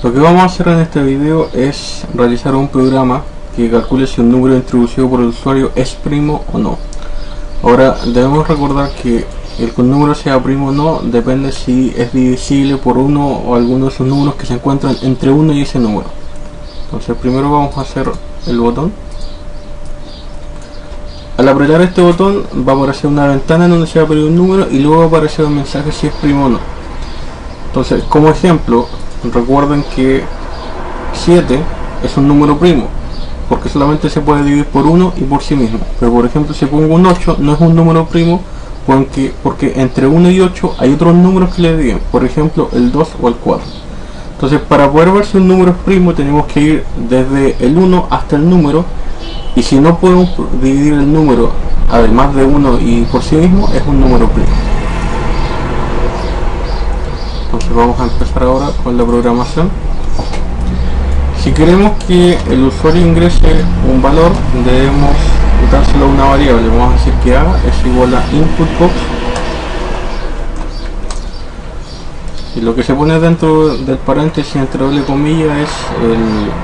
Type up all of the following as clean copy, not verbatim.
Lo que vamos a hacer en este video es realizar un programa que calcule si un número introducido por el usuario es primo o no. Ahora debemos recordar que el que un número sea primo o no depende si es divisible por uno o alguno de esos números que se encuentran entre uno y ese número. Entonces primero vamos a hacer el botón. Al apretar este botón va a aparecer una ventana en donde se va a pedir un número y luego va a aparecer un mensaje si es primo o no. Entonces, como ejemplo, recuerden que 7 es un número primo porque solamente se puede dividir por 1 y por sí mismo. Pero por ejemplo, si pongo un 8 no es un número primo porque entre 1 y 8 hay otros números que le dividen, por ejemplo el 2 o el 4. Entonces, para poder ver si un número es primo tenemos que ir desde el 1 hasta el número, y si no podemos dividir el número además de 1 y por sí mismo, es un número primo. Entonces vamos a empezar ahora con la programación. Si queremos que el usuario ingrese un valor, debemos dárselo a una variable. Vamos a decir que A es igual a input-box, y lo que se pone dentro del paréntesis entre doble comilla es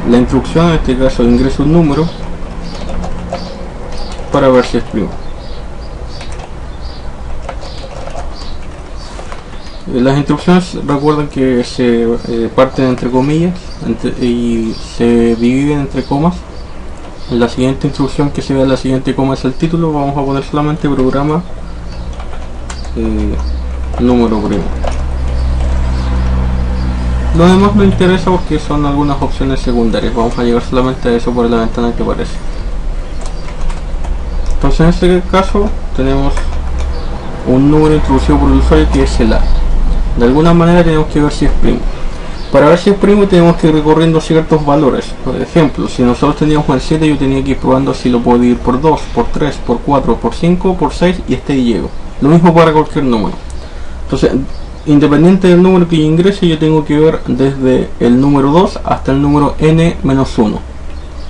la instrucción, en este caso ingresa un número, para ver si es primo. Las instrucciones, recuerden que se parten entre comillas y se dividen entre comas. La siguiente instrucción que se ve en la siguiente coma es el título. Vamos a poner solamente programa número primo. Lo demás no interesa porque son algunas opciones secundarias. Vamos a llegar solamente a eso por la ventana que aparece. Entonces en este caso tenemos un número introducido por el usuario que es el A. De alguna manera tenemos que ver si es primo. Para ver si es primo tenemos que ir recorriendo ciertos valores. Por ejemplo, si nosotros teníamos el 7, yo tenía que ir probando si lo puedo dividir por 2, por 3, por 4, por 5, por 6 y hasta ahí llego. Lo mismo para cualquier número. Entonces, independiente del número que yo ingrese, yo tengo que ver desde el número 2 hasta el número n-1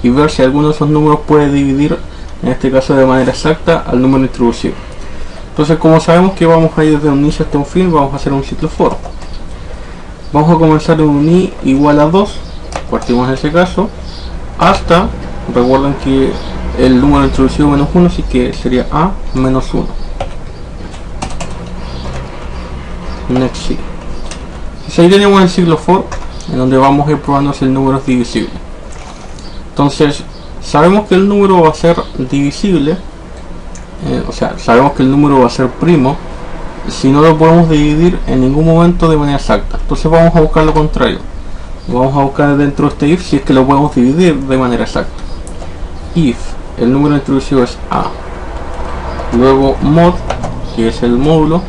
y ver si alguno de esos números puede dividir, en este caso de manera exacta, al número introducido. Entonces, como sabemos que vamos a ir desde un inicio hasta un fin, vamos a hacer un ciclo for. Vamos a comenzar en un i igual a 2, partimos en ese caso, hasta, recuerden que el número introducido menos 1, así que sería a menos 1. Next i. Entonces ahí tenemos el ciclo for, en donde vamos a ir probando si el número es divisible. Entonces, sabemos que el número va a ser divisible, o sea, sabemos que el número va a ser primo si no lo podemos dividir en ningún momento de manera exacta. Entonces vamos a buscar lo contrario. Vamos a buscar dentro de este if si es que lo podemos dividir de manera exacta. If el número introducido es A, luego mod, que es el módulo,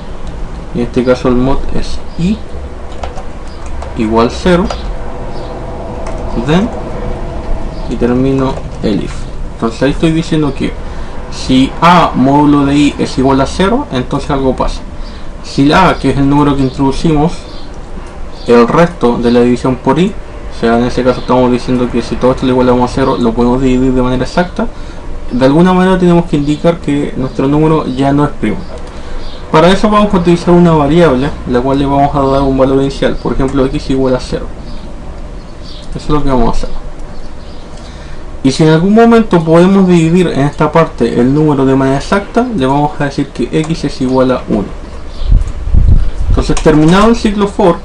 y en este caso el mod es i igual 0, then, y termino el if. Entonces ahí estoy diciendo que si a módulo de i es igual a 0, entonces algo pasa. Si la a, que es el número que introducimos, el resto de la división por i, o sea, en este caso estamos diciendo que si todo esto le igualamos a 0, lo podemos dividir de manera exacta, de alguna manera tenemos que indicar que nuestro número ya no es primo. Para eso vamos a utilizar una variable, la cual le vamos a dar un valor inicial, por ejemplo x igual a 0. Eso es lo que vamos a hacer. Y si en algún momento podemos dividir en esta parte el número de manera exacta, le vamos a decir que x es igual a 1. Entonces, terminado el ciclo for,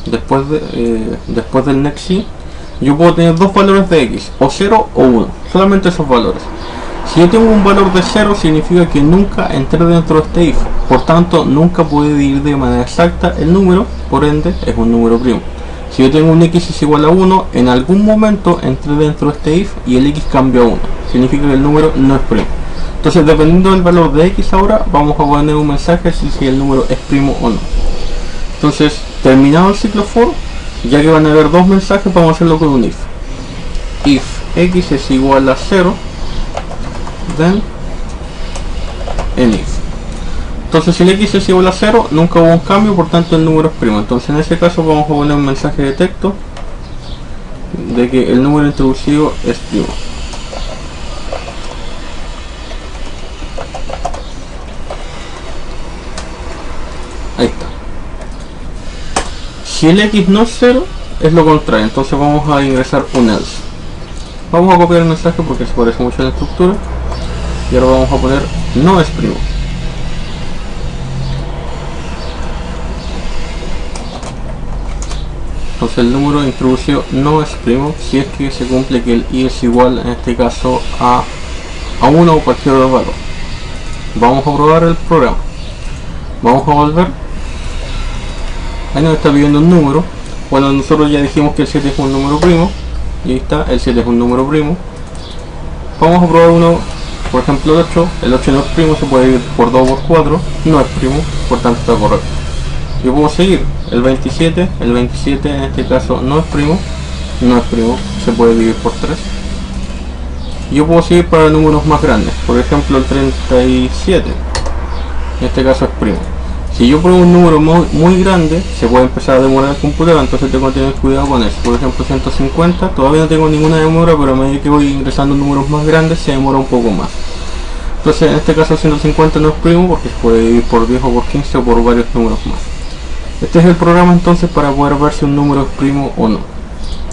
después del next i, yo puedo tener dos valores de x, o 0 o 1, solamente esos valores. Si yo tengo un valor de 0, significa que nunca entré dentro de este if, por tanto nunca puede dividir de manera exacta el número, por ende es un número primo. Si yo tengo un x es igual a 1, en algún momento entré dentro de este if y el x cambió a 1, significa que el número no es primo. Entonces, dependiendo del valor de x ahora, vamos a poner un mensaje si el número es primo o no. Entonces, terminado el ciclo for, ya que van a haber dos mensajes, vamos a hacerlo con un if. If x es igual a 0, then en if. Entonces, si el x es igual a 0, nunca hubo un cambio, por tanto el número es primo. Entonces, en ese caso vamos a poner un mensaje de texto de que el número introducido es primo. Ahí está. Si el x no es 0, es lo contrario, entonces vamos a ingresar un else. Vamos a copiar el mensaje porque se parece mucho a la estructura y ahora vamos a poner no es primo. Entonces el número introducido no es primo si es que se cumple que el i es igual, en este caso, a 1 o cualquier otro valor. Vamos a probar el programa. Vamos a volver. Ahí nos está pidiendo un número. Bueno, nosotros ya dijimos que el 7 es un número primo. Y ahí está, el 7 es un número primo. Vamos a probar uno, por ejemplo el 8. El 8 no es primo, se puede dividir por 2 o por 4. No es primo, por tanto está correcto. Yo puedo seguir. El 27 en este caso no es primo, se puede dividir por 3. Yo puedo seguir para números más grandes, por ejemplo el 37, en este caso es primo. Si yo pruebo un número muy grande, se puede empezar a demorar el computador, entonces tengo que tener cuidado con eso. Por ejemplo 150, todavía no tengo ninguna demora, pero a medida que voy ingresando números más grandes se demora un poco más. Entonces en este caso 150 no es primo porque se puede dividir por 10 o por 15 o por varios números más. Este es el programa entonces para poder ver si un número es primo o no.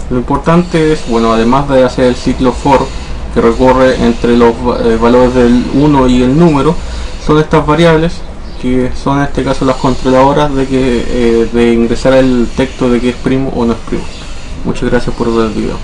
Lo importante es, bueno, además de hacer el ciclo for que recorre entre los valores del 1 y el número, son estas variables que son en este caso las controladoras de ingresar el texto de que es primo o no es primo. Muchas gracias por ver el video.